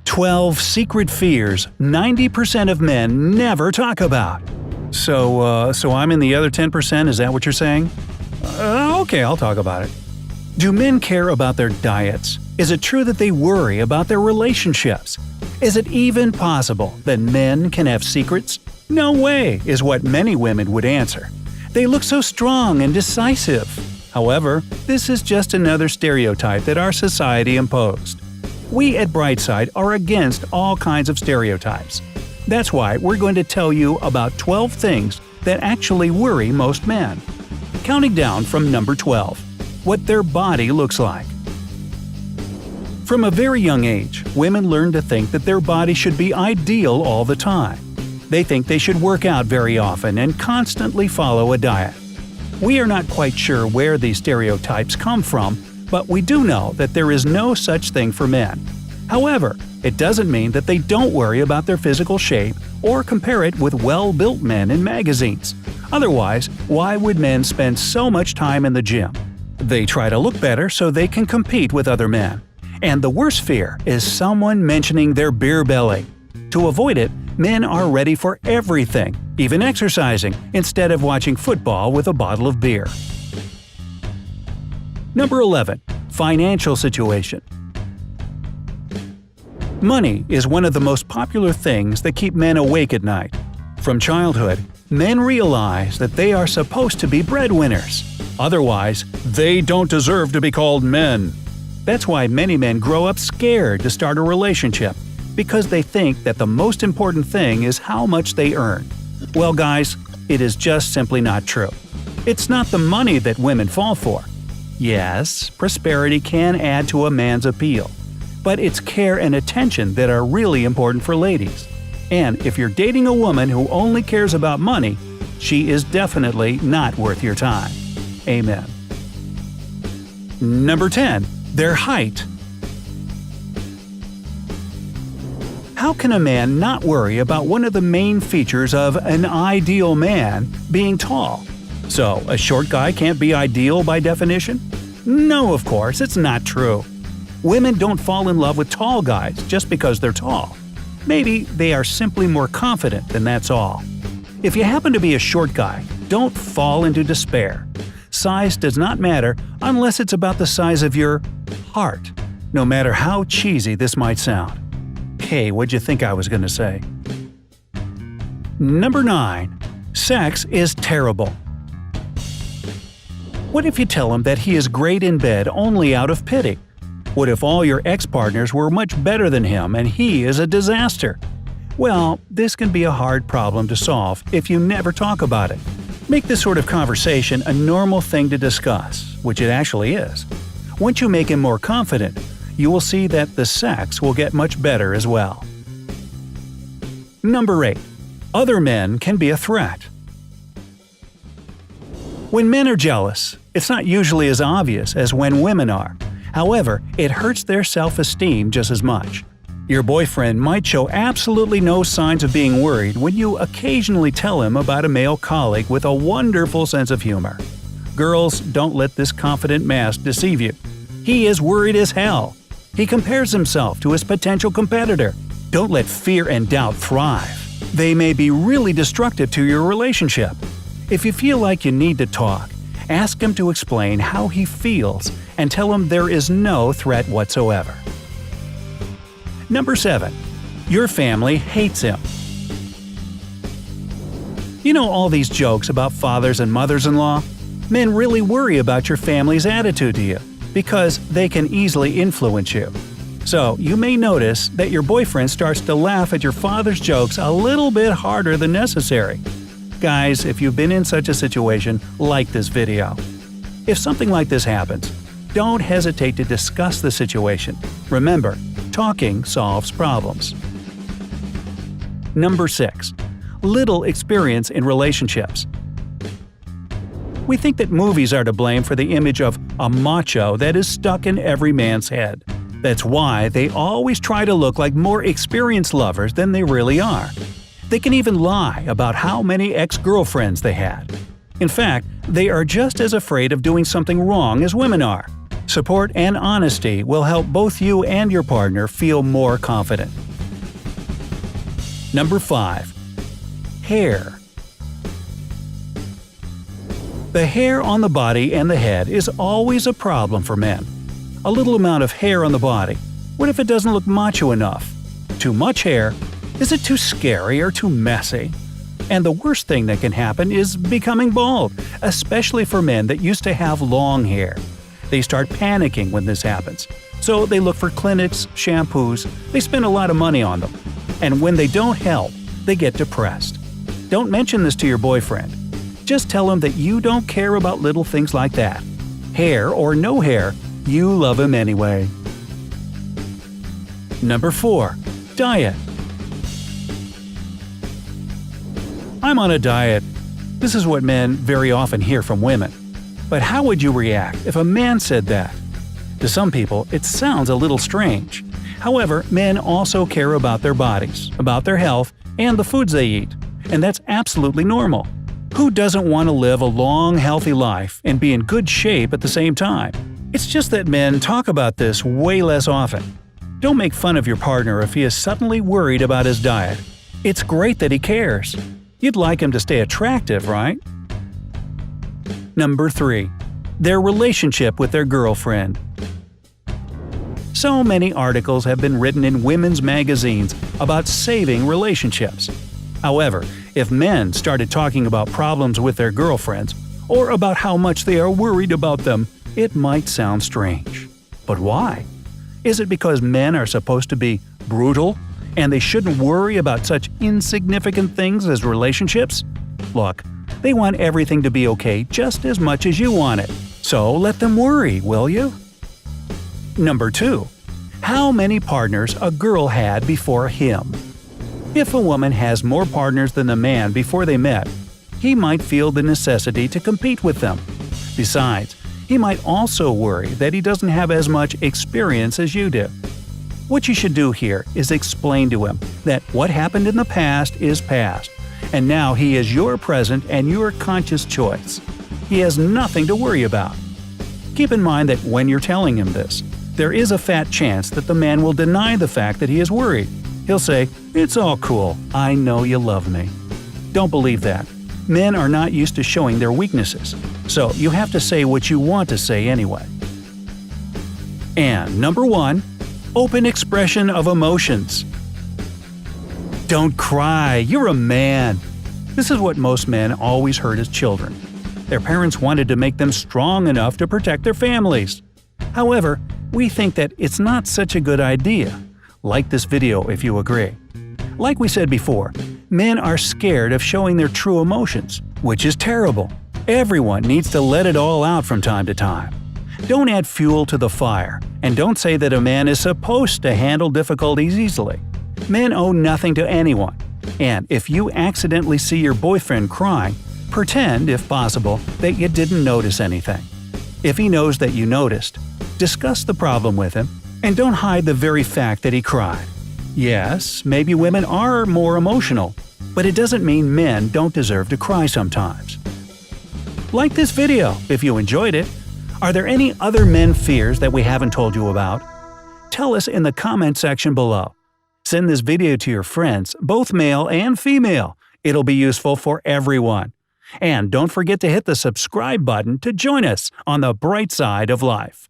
12 secret fears 90% of men never talk about. So I'm in the other 10%, is that what you're saying? Okay, I'll talk about it. Do men care about their diets? Is it true that they worry about their relationships? Is it even possible that men can have secrets? No way, is what many women would answer. They look so strong and decisive. However, this is just another stereotype that our society imposed. We at Brightside are against all kinds of stereotypes. That's why we're going to tell you about 12 things that actually worry most men. Counting down from number 12. What their body looks like. From a very young age, women learn to think that their body should be ideal all the time. They think they should work out very often and constantly follow a diet. We are not quite sure where these stereotypes come from, but we do know that there is no such thing for men. However, it doesn't mean that they don't worry about their physical shape or compare it with well-built men in magazines. Otherwise, why would men spend so much time in the gym? They try to look better so they can compete with other men. And the worst fear is someone mentioning their beer belly. To avoid it, men are ready for everything, even exercising, instead of watching football with a bottle of beer. Number 11. Financial situation. Money is one of the most popular things that keep men awake at night. From childhood, men realize that they are supposed to be breadwinners. Otherwise, they don't deserve to be called men. That's why many men grow up scared to start a relationship, because they think that the most important thing is how much they earn. Well, guys, it is just simply not true. It's not the money that women fall for. Yes, prosperity can add to a man's appeal, but it's care and attention that are really important for ladies. And if you're dating a woman who only cares about money, she is definitely not worth your time. Amen. Number 10. Their height. How can a man not worry about one of the main features of an ideal man being tall? So, a short guy can't be ideal by definition? No, of course, it's not true. Women don't fall in love with tall guys just because they're tall. Maybe they are simply more confident, and that's all. If you happen to be a short guy, don't fall into despair. Size does not matter unless it's about the size of your heart, no matter how cheesy this might sound. Hey, what'd you think I was going to say? Number 9. Sex is terrible. What if you tell him that he is great in bed only out of pity? What if all your ex-partners were much better than him and he is a disaster? Well, this can be a hard problem to solve if you never talk about it. Make this sort of conversation a normal thing to discuss, which it actually is. Once you make him more confident, you will see that the sex will get much better as well. Number 8. Other men can be a threat. When men are jealous, it's not usually as obvious as when women are. However, it hurts their self-esteem just as much. Your boyfriend might show absolutely no signs of being worried when you occasionally tell him about a male colleague with a wonderful sense of humor. Girls, don't let this confident mask deceive you. He is worried as hell. He compares himself to his potential competitor. Don't let fear and doubt thrive. They may be really destructive to your relationship. If you feel like you need to talk, ask him to explain how he feels and tell him there is no threat whatsoever. Number 7. Your family hates him. You know all these jokes about fathers and mothers-in-law? Men really worry about your family's attitude to you, because they can easily influence you. So you may notice that your boyfriend starts to laugh at your father's jokes a little bit harder than necessary. Guys, if you've been in such a situation, like this video. If something like this happens, don't hesitate to discuss the situation. Remember, talking solves problems. Number 6. Little experience in relationships. We think that movies are to blame for the image of a macho that is stuck in every man's head. That's why they always try to look like more experienced lovers than they really are. They can even lie about how many ex-girlfriends they had. In fact, they are just as afraid of doing something wrong as women are. Support and honesty will help both you and your partner feel more confident. Number 5. Hair. The hair on the body and the head is always a problem for men. A little amount of hair on the body. What if it doesn't look macho enough? Too much hair? Is it too scary or too messy? And the worst thing that can happen is becoming bald, especially for men that used to have long hair. They start panicking when this happens. So they look for clinics, shampoos, they spend a lot of money on them. And when they don't help, they get depressed. Don't mention this to your boyfriend. Just tell him that you don't care about little things like that. Hair or no hair, you love him anyway. Number 4. Diet. I'm on a diet. This is what men very often hear from women. But how would you react if a man said that? To some people, it sounds a little strange. However, men also care about their bodies, about their health, and the foods they eat. And that's absolutely normal. Who doesn't want to live a long, healthy life and be in good shape at the same time? It's just that men talk about this way less often. Don't make fun of your partner if he is suddenly worried about his diet. It's great that he cares. You'd like him to stay attractive, right? Number 3. Their relationship with their girlfriend. So many articles have been written in women's magazines about saving relationships. However, if men started talking about problems with their girlfriends, or about how much they are worried about them, it might sound strange. But why? Is it because men are supposed to be brutal, and they shouldn't worry about such insignificant things as relationships? Look, they want everything to be okay just as much as you want it. So let them worry, will you? Number 2. How many partners a girl had before him? If a woman has more partners than the man before they met, he might feel the necessity to compete with them. Besides, he might also worry that he doesn't have as much experience as you do. What you should do here is explain to him that what happened in the past is past, and now he is your present and your conscious choice. He has nothing to worry about. Keep in mind that when you're telling him this, there is a fat chance that the man will deny the fact that he is worried. He'll say, "It's all cool, I know you love me." Don't believe that. Men are not used to showing their weaknesses, so you have to say what you want to say anyway. And number 1. Open expression of emotions. Don't cry, you're a man. This is what most men always heard as children. Their parents wanted to make them strong enough to protect their families. However, we think that it's not such a good idea. Like this video if you agree. Like we said before, men are scared of showing their true emotions, which is terrible. Everyone needs to let it all out from time to time. Don't add fuel to the fire, and don't say that a man is supposed to handle difficulties easily. Men owe nothing to anyone, and if you accidentally see your boyfriend crying, pretend, if possible, that you didn't notice anything. If he knows that you noticed, discuss the problem with him, and don't hide the very fact that he cried. Yes, maybe women are more emotional, but it doesn't mean men don't deserve to cry sometimes. Like this video if you enjoyed it. Are there any other men fears that we haven't told you about? Tell us in the comment section below. Send this video to your friends, both male and female. It'll be useful for everyone. And don't forget to hit the subscribe button to join us on the bright side of life.